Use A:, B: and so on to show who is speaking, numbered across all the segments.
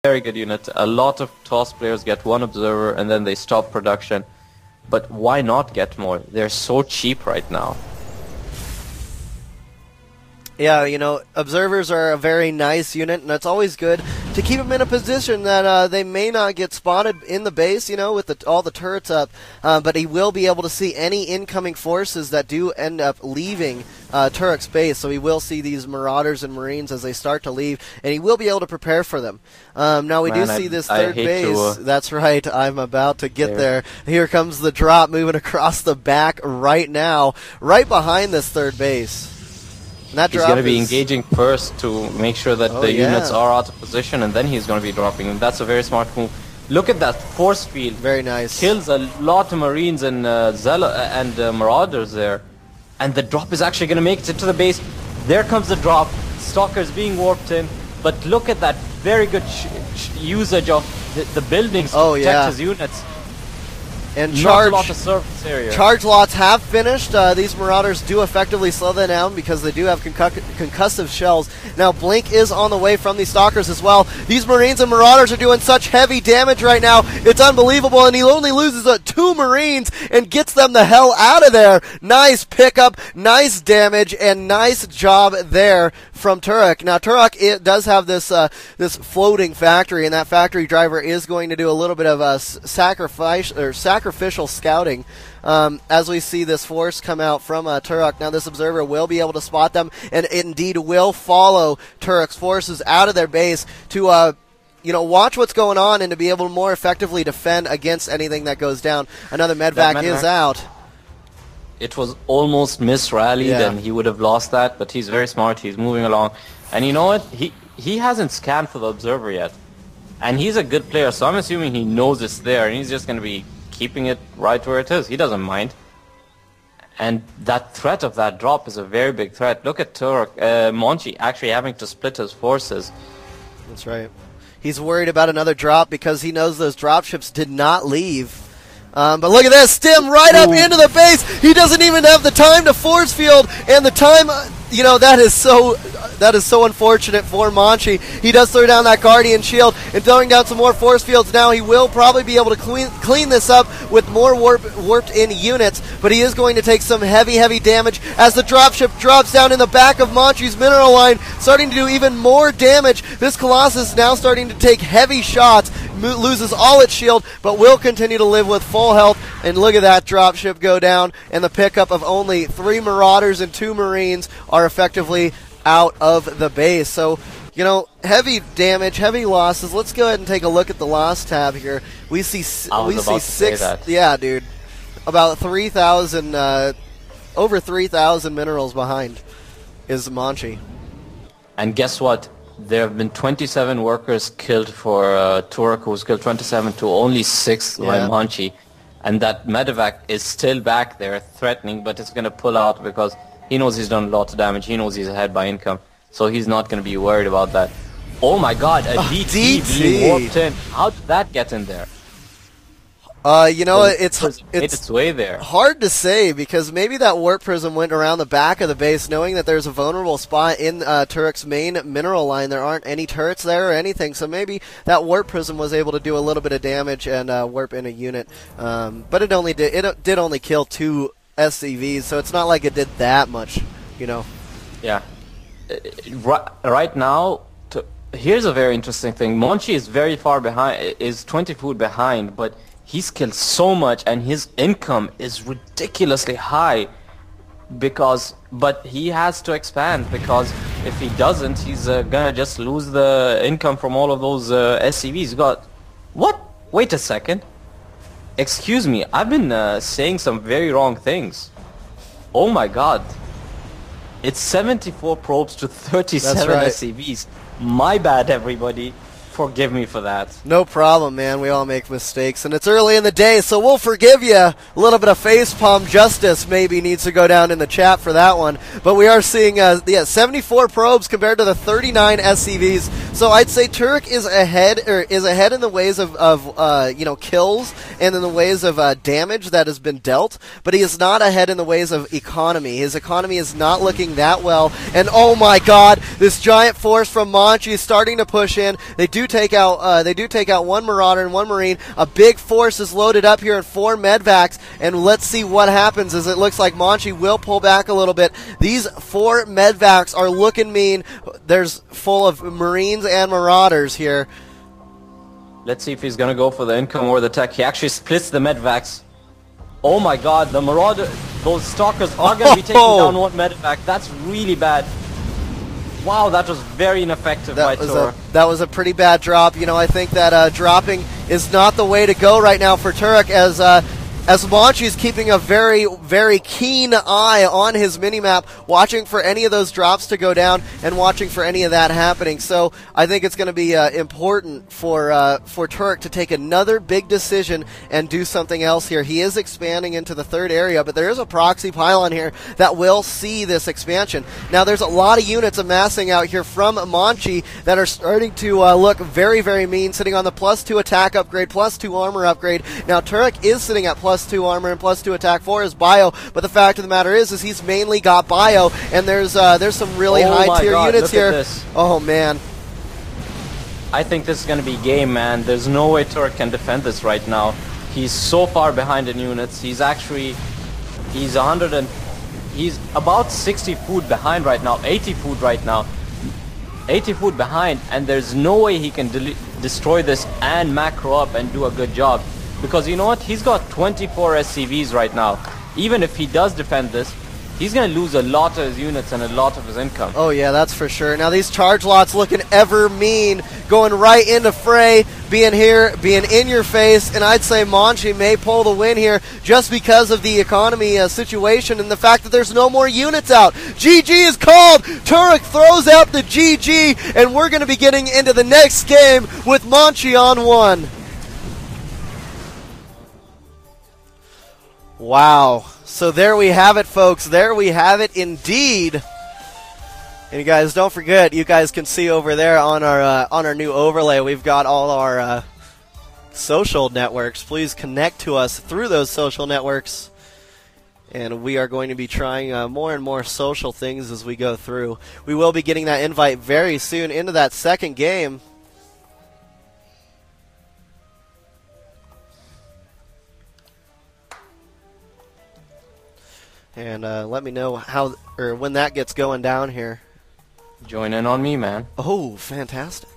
A: very good unit. A lot of TOS players get one observer and then they stop production. But why not get more? They're so cheap right now.
B: Yeah, you know, observers are a very nice unit, and it's always good to keep them in a position that they may not get spotted in the base, you know, with all the turrets up, but he will be able to see any incoming forces that do end up leaving Turek's base, so he will see these Marauders and Marines as they start to leave, and he will be able to prepare for them. Now, we do see this third base. That's right, I'm about to get there. Here comes the drop moving across the back right now, right behind this third base.
A: He's going to be engaging first to make sure that the units are out of position, and then he's going to be dropping. And that's a very smart move. Look at that force field.
B: Very nice.
A: Kills a lot of Marines and Marauders there. And the drop is actually going to make it to the base. There comes the drop. Stalker's being warped in. But look at that very good usage of the buildings to protect his units.
B: And
A: charge
B: lots have finished. These Marauders do effectively slow them down because they do have concussive shells. Now Blink is on the way from these Stalkers as well. These Marines and Marauders are doing such heavy damage right now. It's unbelievable, and he only loses 2 Marines and gets them the hell out of there. Nice pickup, nice damage, and nice job there from Turek. Now Turek does have this this floating factory, and that factory driver is going to do a little bit of sacrificial scouting as we see this force come out from Turek. Now this observer will be able to spot them, and indeed will follow Turek's forces out of their base to you know, watch what's going on and to be able to more effectively defend against anything that goes down. Another medvac is out.
A: It was almost misrallied, and he would have lost that, but he's very smart. He's moving along. And you know what? He hasn't scanned for the observer yet. And he's a good player, so I'm assuming he knows it's there, and he's just going to be keeping it right where it is. He doesn't mind. And that threat of that drop is a very big threat. Look at Turek, Monchi actually having to split his forces.
B: That's right. He's worried about another drop because he knows those dropships did not leave. But look at this, Stim right up into the base. He doesn't even have the time to force field, and the time, you know, that is so unfortunate for Monchi. He does throw down that Guardian Shield and throwing down some more force fields now. He will probably be able to clean this up with more warped in units, but he is going to take some heavy damage as the dropship drops down in the back of Monchi's mineral line, starting to do even more damage. This Colossus now starting to take heavy shots, loses all its shield, but will continue to live with full health. And look at that dropship go down, and the pickup of only 3 Marauders and 2 Marines are effectively out of the base. So, you know, heavy damage, heavy losses. Let's go ahead and take a look at the loss tab here. We see 6. Yeah, dude. About 3,000, over 3,000 minerals behind is Monchi.
A: And guess what? There have been 27 workers killed for Turek, who's killed 27 to only 6 by Monchi. And that medevac is still back there threatening, but it's going to pull out because he knows he's done a lot of damage. He knows he's ahead by income. So he's not going to be worried about that. Oh my god, a DT being warped in. How did that get in there?
B: You know, it's
A: way there.
B: Hard to say because maybe that warp prism went around the back of the base, knowing that there's a vulnerable spot in Turek's main mineral line. There aren't any turrets there or anything, so maybe that warp prism was able to do a little bit of damage and warp in a unit. But it did only kill 2 SCVs, so it's not like it did that much, you know.
A: Yeah. Right now, here's a very interesting thing. Monchi is very far behind, is 20 food behind, but he's killed so much and his income is ridiculously high but he has to expand, because if he doesn't, he's gonna just lose the income from all of those SCVs. What? Wait a second. Excuse me, I've been saying some very wrong things. Oh my god. It's 74 probes to 37 SCVs. My bad, everybody. Forgive me for that.
B: No problem, man. We all make mistakes, and it's early in the day, so we'll forgive you. A little bit of facepalm justice maybe needs to go down in the chat for that one. But we are seeing 74 probes compared to the 39 SCVs. So I'd say Turek is ahead in the ways of you know, kills and in the ways of damage that has been dealt, but he is not ahead in the ways of economy. His economy is not looking that well, and oh my god, this giant force from Monchi is starting to push in. They do take out one Marauder and one Marine. A big force is loaded up here in 4 medvacs, and let's see what happens. As it looks like Monchi will pull back a little bit. These 4 medvacs are looking mean. There's full of Marines and Marauders here.
A: Let's see if he's gonna go for the income or the tech. He actually splits the medvacs. Oh my god, the Marauder, those stalkers are gonna be taking down one medvac. That's really bad. Wow, that was very ineffective by Turok.
B: That was a pretty bad drop. You know, I think that dropping is not the way to go right now for Turok, as Monchi's keeping a very, very keen eye on his minimap, watching for any of those drops to go down and watching for any of that happening. So I think it's going to be important for Turok to take another big decision and do something else here. He is expanding into the 3rd area, but there is a proxy pylon here that will see this expansion. Now there's a lot of units amassing out here from Monchi that are starting to look very, very mean, sitting on the +2 attack upgrade, +2 armor upgrade. Now Turok is sitting at +2 armor and +2 attack for his bio, but the fact of the matter is he's mainly got bio, and there's some really high tier units here. Oh man,
A: I think this is gonna be game, man. There's no way Turok can defend this right now. He's so far behind in units. He's about 60 food behind right now, 80 food right now. 80 food behind, and there's no way he can destroy this and macro up and do a good job. Because you know what? He's got 24 SCVs right now. Even if he does defend this, he's going to lose a lot of his units and a lot of his income.
B: Oh yeah, that's for sure. Now these charge lots looking ever mean, going right into fray, being in your face, and I'd say Monchi may pull the win here just because of the economy situation and the fact that there's no more units out. GG is called. Turok throws out the GG, and we're going to be getting into the next game with Monchi on 1. Wow. So there we have it, folks. There we have it indeed. And you guys, don't forget, you guys can see over there on our new overlay, we've got all our social networks. Please connect to us through those social networks. And we are going to be trying more and more social things as we go through. We will be getting that invite very soon into that 2nd game. And let me know how or when that gets going down here.
A: Join in on me, man.
B: Oh, fantastic.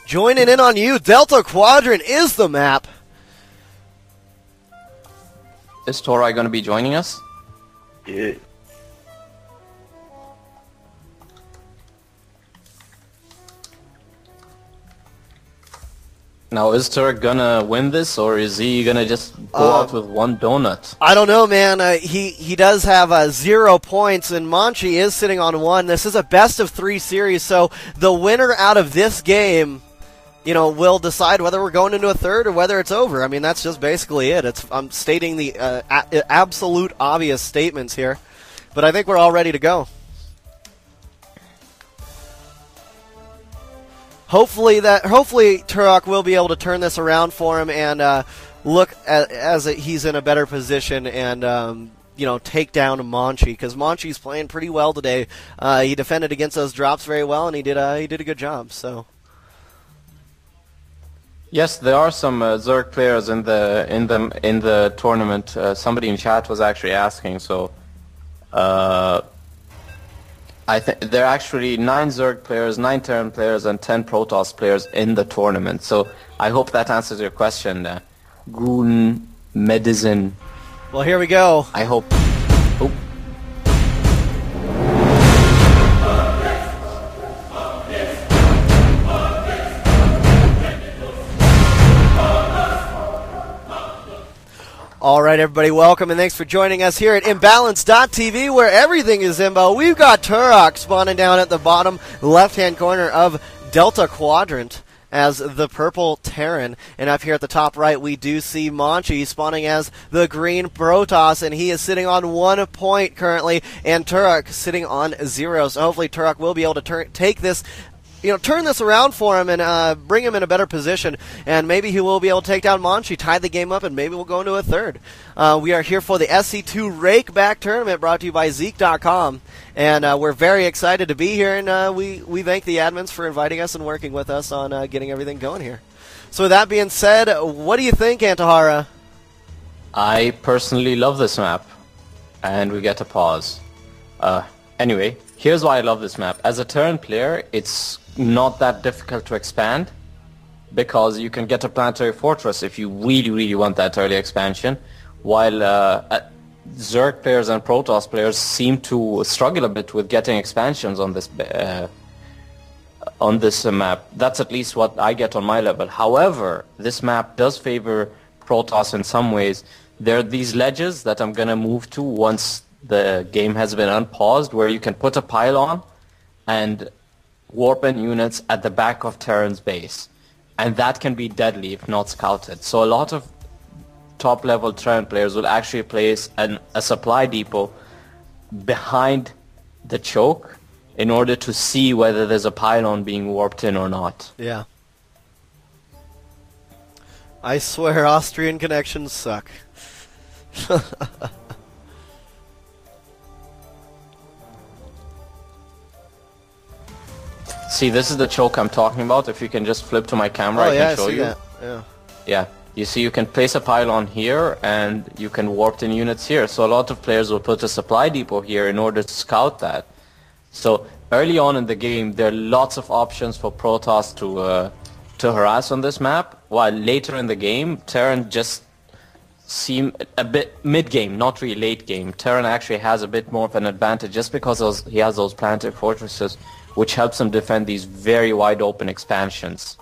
B: Joining in on you. Delta Quadrant is the map.
A: Is Torai going to be joining us?
C: Yeah.
A: Now, is Turok gonna win this, or is he gonna just go out with 1 donut?
B: I don't know, man. He does have 0 points, and Monchi is sitting on 1. This is a best-of-3 series, so the winner out of this game, you know, will decide whether we're going into a 3rd or whether it's over. I mean, that's just basically it. I'm stating the absolute obvious statements here, but I think we're all ready to go. Hopefully Turok will be able to turn this around for him and look as he's in a better position and you know, take down Monchi, because Monchi's playing pretty well today. He defended against those drops very well, and he did a good job. So
A: yes, there are some Zerg players in the tournament. Somebody in chat was actually asking. So I think there are actually 9 Zerg players, 9 Terran players, and 10 Protoss players in the tournament. So I hope that answers your question, Goon Medicine.
B: Well, here we go.
A: I hope. Oh.
B: All right, everybody, welcome, and thanks for joining us here at Imbalance.tv, where everything is Imbo. We've got Turok spawning down at the bottom left-hand corner of Delta Quadrant as the purple Terran. And up here at the top right, we do see Monchi spawning as the green Protoss, and he is sitting on 1 point currently, and Turok sitting on 0. So hopefully Turok will be able to take this turn this around for him and bring him in a better position, and maybe he will be able to take down Monchi, tie the game up, and maybe we'll go into a third. We are here for the SC2Rakeback tournament brought to you by Zeke.com, and we're very excited to be here, and we thank the admins for inviting us and working with us on getting everything going here. So with that being said, what do you think, Antahara?
A: I personally love this map, and we get a pause. Anyway, here's why I love this map. As a Terran player, it's not that difficult to expand, because you can get a planetary fortress if you really want that early expansion, while Zerg players and Protoss players seem to struggle a bit with getting expansions on this map. That's at least what I get on my level. However, this map does favor Protoss in some ways. There are these ledges that I'm gonna move to once the game has been unpaused, where you can put a pylon and warp in units at the back of Terran's base, and that can be deadly if not scouted. So a lot of top level Terran players will actually place a supply depot behind the choke in order to see whether there's a pylon being warped in or not.
B: Yeah. I swear Austrian connections suck.
A: See, this is the choke I'm talking about. If you can just flip to my camera, I can show you.
B: That. Yeah.
A: Yeah. You see, you can place a pylon here, and you can warp in units here. So a lot of players will put a supply depot here in order to scout that. So early on in the game, there are lots of options for Protoss to harass on this map, while later in the game, Terran just seem a bit mid-game, not really late game. Terran actually has a bit more of an advantage just because he has those planetary fortresses, which helps him defend these very wide open expansions.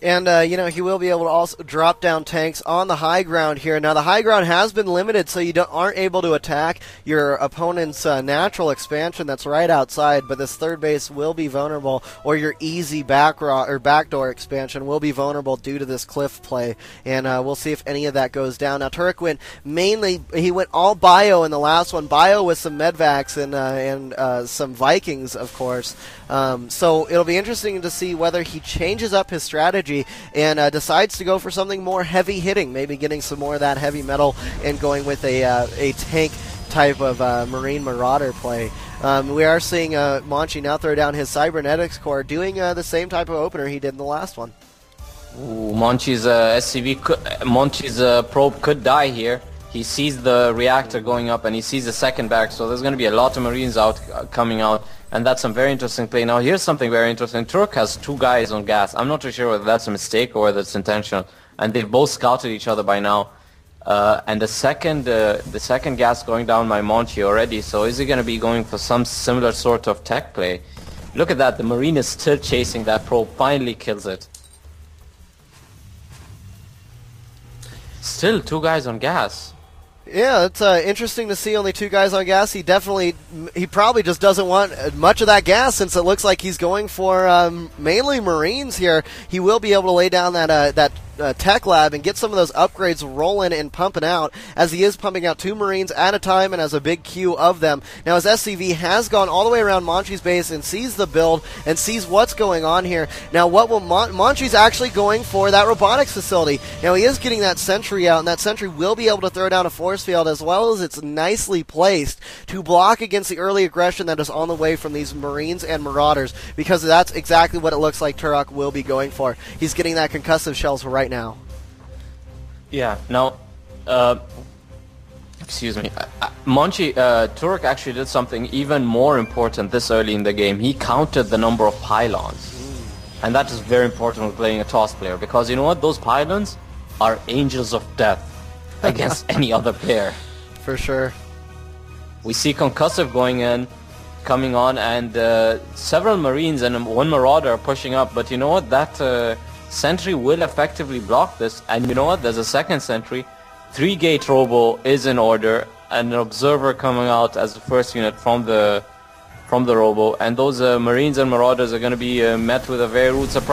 B: And, he will be able to also drop down tanks on the high ground here. Now, the high ground has been limited, so you aren't able to attack your opponent's natural expansion that's right outside, but this third base will be vulnerable, or your easy backdoor expansion will be vulnerable due to this cliff play, and we'll see if any of that goes down. Now, Turek went he went all bio in the last one, bio with some medvacs and some Vikings, of course. So it'll be interesting to see whether he changes up his strategy and decides to go for something more heavy hitting, maybe getting some more of that heavy metal and going with a tank type of Marine Marauder play. We are seeing Monchi now throw down his Cybernetics core, doing the same type of opener he did in the last one.
A: Ooh, Monchi's probe could die here. He sees the reactor going up and he sees the second barrack, so there's going to be a lot of Marines coming out, and that's some very interesting play. Now here's something very interesting. Turk has two guys on gas. I'm not too sure whether that's a mistake or whether it's intentional, and they've both scouted each other by now. And the second gas going down by Monchi already, so is he going to be going for some similar sort of tech play? Look at that, the Marine is still chasing that probe, finally kills it. Still two guys on gas.
B: Yeah, it's interesting to see only two guys on gas. He probably just doesn't want much of that gas, since it looks like he's going for mainly Marines here. He will be able to lay down that tech lab and get some of those upgrades rolling and pumping out, as he is pumping out two Marines at a time and has a big queue of them. Now his SCV has gone all the way around Monchi's base and sees the build and sees what's going on here. Now what will Monchi's actually going for that robotics facility. Now he is getting that sentry out, and that sentry will be able to throw down a force field, as well as it's nicely placed to block against the early aggression that is on the way from these Marines and Marauders, because that's exactly what it looks like Turok will be going for. He's getting that concussive shells right now.
A: Yeah, now, excuse me, Turok actually did something even more important this early in the game. He counted the number of pylons. And that is very important when playing a TOS player, because you know what, those pylons are angels of death against any other player.
B: For sure.
A: We see concussive coming on, and several Marines and one Marauder are pushing up, but you know what, that sentry will effectively block this, and you know what, there's a second sentry. 3-gate robo is in order, and an observer coming out as the first unit from the robo, and those Marines and Marauders are going to be met with a very rude surprise.